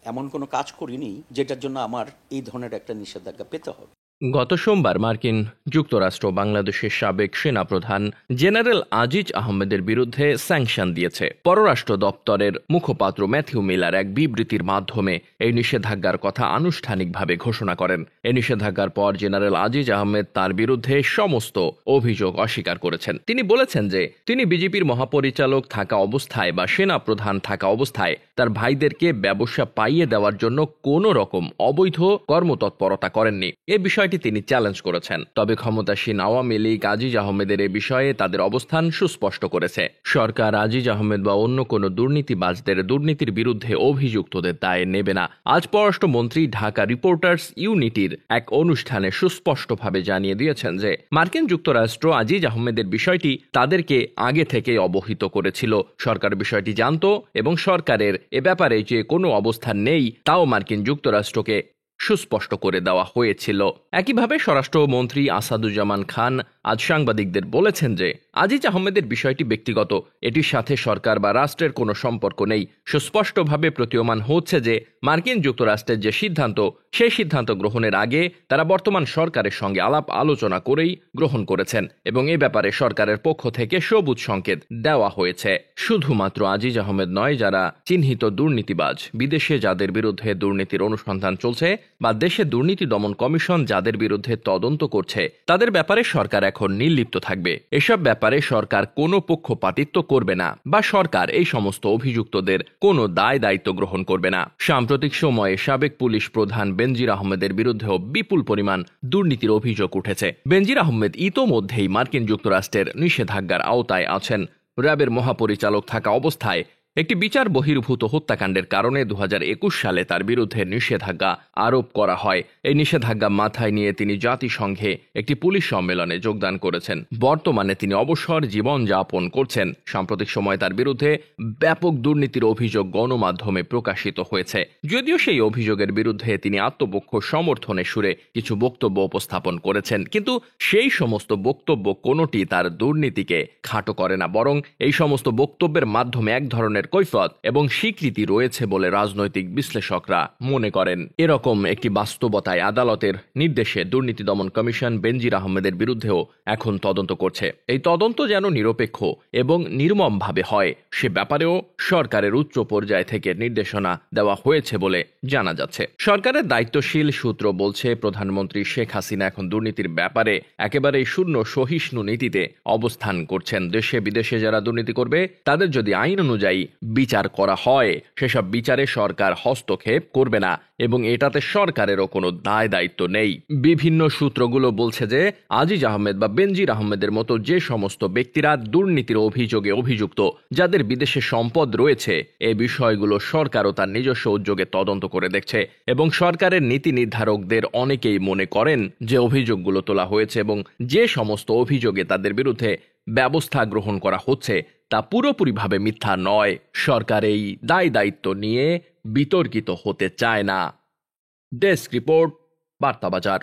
এমন কোনো কাজ করিনি যেটার জন্য আমার এই ধরনের একটা নিষেধাজ্ঞা পেতে হবে। গত সোমবার মার্কিন যুক্তরাষ্ট্র বাংলাদেশের সাবেক সেনাপ্রধান জেনারেল আজিজ আহমেদের বিরুদ্ধে স্যাংশন দিয়েছে। পররাষ্ট্র দপ্তরের মুখপাত্র ম্যাথিউ মিলার এক বিবৃতির মাধ্যমে এই নিষেধাজ্ঞার কথা আনুষ্ঠানিকভাবে ঘোষণা করেন। এই নিষেধাজ্ঞার পর জেনারেল আজিজ আহমেদ তার বিরুদ্ধে সমস্ত অভিযোগ অস্বীকার করেছেন। তিনি বলেছেন যে তিনি বিজেপির মহাপরিচালক থাকা অবস্থায় বা সেনাপ্রধান থাকা অবস্থায় তার ভাইদেরকে ব্যবসা পাইয়ে দেওয়ার জন্য কোনো রকম অবৈধ কর্মতৎপরতা করেননি। এ বিষয়টি তিনি চ্যালেঞ্জ করেছেন। তবে ক্ষমতাসীন আওয়ামী লীগ আজিজ আহমেদের এ বিষয়ে তাদের অবস্থান সুস্পষ্ট করেছে। সরকার আজিজ আহমেদ বা অন্য কোনো দুর্নীতিবাজদের দুর্নীতির বিরুদ্ধে অভিযুক্তদের দায় নেবে না। আজ পররাষ্ট্রমন্ত্রী ঢাকা রিপোর্টার্স ইউনিটির এক অনুষ্ঠানে সুস্পষ্টভাবে জানিয়ে দিয়েছেন যে মার্কিন যুক্তরাষ্ট্র আজিজ আহমেদের বিষয়টি তাদেরকে আগে থেকে অবহিত করেছিল। সরকার বিষয়টি জানত এবং সরকারের এ ব্যাপারে যে কোনো অবস্থান নেই তাও মার্কিন যুক্তরাষ্ট্রকে সুস্পষ্ট করে দেওয়া হয়েছিল। একইভাবে স্বরাষ্ট্রমন্ত্রী আসাদুজ্জামান খান আজ সাংবাদিকদের বলেছেন যে আজিজ আহমেদের বিষয়টি ব্যক্তিগত, এটির সাথে সরকার বা রাষ্ট্রের কোনো সম্পর্ক নেই। সুস্পষ্টভাবে প্রতীয়মান হচ্ছে যে মার্কিন যুক্তরাষ্ট্রের যে সিদ্ধান্ত, সেই সিদ্ধান্ত গ্রহণের আগে তারা বর্তমান সরকারের সঙ্গে আলাপ আলোচনা করেই গ্রহণ করেছেন এবং এ ব্যাপারে সরকারের পক্ষ থেকে সবুজ সংকেত দেওয়া হয়েছে। শুধুমাত্র আজিজ আহমেদ নয়, যারা চিহ্নিত দুর্নীতিবাজ, বিদেশে যাদের বিরুদ্ধে দুর্নীতির অনুসন্ধান চলছে বা দেশে দুর্নীতি দমন কমিশন যাদের বিরুদ্ধে তদন্ত করছে, তাদের ব্যাপারে সরকার এখন নির্লিপ্ত থাকবে। এসব ব্যাপারে সরকার কোনো পক্ষপাতিত্ব করবে না বা সরকার এই সমস্ত অভিযুক্তদের কোনো দায় দায়িত্ব গ্রহণ করবে না। সাম্প্রতিক সময়ে সাবেক পুলিশ প্রধান বেনজির আহমেদের বিরুদ্ধেও বিপুল পরিমাণ দুর্নীতির অভিযোগ উঠেছে। বেনজির আহমেদ ইতোমধ্যেই মার্কিন যুক্তরাষ্ট্রের নিষেধাজ্ঞার আওতায় আছেন। র্যাবের মহাপরিচালক থাকা অবস্থায় একটি বিচার বহির্ভূত হত্যাকাণ্ডের কারণে 2021 সালে তার বিরুদ্ধে নিষেধাজ্ঞা আরোপ করা হয়। এই নিষেধাজ্ঞা মাথায় নিয়ে তিনি জাতিসংঘে একটি পুলিশ সম্মেলনে যোগদান করেছেন। বর্তমানে তিনি অবসর জীবন যাপন করছেন। সাম্প্রতিক সময় তার বিরুদ্ধে ব্যাপক দুর্নীতির অভিযোগ গণমাধ্যমে প্রকাশিত হয়েছে। যদিও সেই অভিযোগের বিরুদ্ধে তিনি আত্মপক্ষ সমর্থনের সুরে কিছু বক্তব্য উপস্থাপন করেছেন, কিন্তু সেই সমস্ত বক্তব্য কোনোটি তার দুর্নীতিকে খাটো করে না, বরং এই সমস্ত বক্তব্যের মাধ্যমে এক ধরনের কৈফিয়ত এবং স্বীকৃতি রয়েছে বলে রাজনৈতিক বিশ্লেষকরা মনে করেন। এরকম একটি বাস্তবতায় আদালতের নির্দেশে দুর্নীতি দমন কমিশন বেনজির আহমেদের বিরুদ্ধেও এখন তদন্ত করছে। এই তদন্ত যেন নিরপেক্ষ এবং নির্মমভাবে হয় সে ব্যাপারেও সরকারের উচ্চ পর্যায় থেকে নির্দেশনা দেওয়া হয়েছে বলে জানা যাচ্ছে। সরকারের দায়িত্বশীল সূত্র বলছে প্রধানমন্ত্রী শেখ হাসিনা এখন দুর্নীতির ব্যাপারে একেবারেই শূন্য সহিষ্ণু নীতিতে অবস্থান করছেন। দেশে বিদেশে যারা দুর্নীতি করবে তাদের যদি আইন অনুযায়ী বিচার করা হয়, সেসব বিচারে সরকার হস্তক্ষেপ করবে না এবং এটাতে সরকারেরও কোনো দায় দায়িত্ব নেই। বিভিন্ন সূত্রগুলো বলছে যে আজিজ আহমেদ বা বেনজির আহমেদের মতো যে সমস্ত ব্যক্তিরা দুর্নীতির অভিযোগে অভিযুক্ত, যাদের বিদেশে সম্পদ রয়েছে, এই বিষয়গুলো সরকারও তার নিজস্ব উদ্যোগে তদন্ত করে দেখছে এবং সরকারের নীতি নির্ধারকদের অনেকেই মনে করেন যে অভিযোগগুলো তোলা হয়েছে এবং যে সমস্ত অভিযোগে তাদের বিরুদ্ধে ব্যবস্থা গ্রহণ করা হচ্ছে তা পুরোপুরিভাবে মিথ্যা নয়। সরকার এই দায় দায়িত্ব নিয়ে বিতর্কিত হতে চায় না। Desk report, বার্তাবাজার।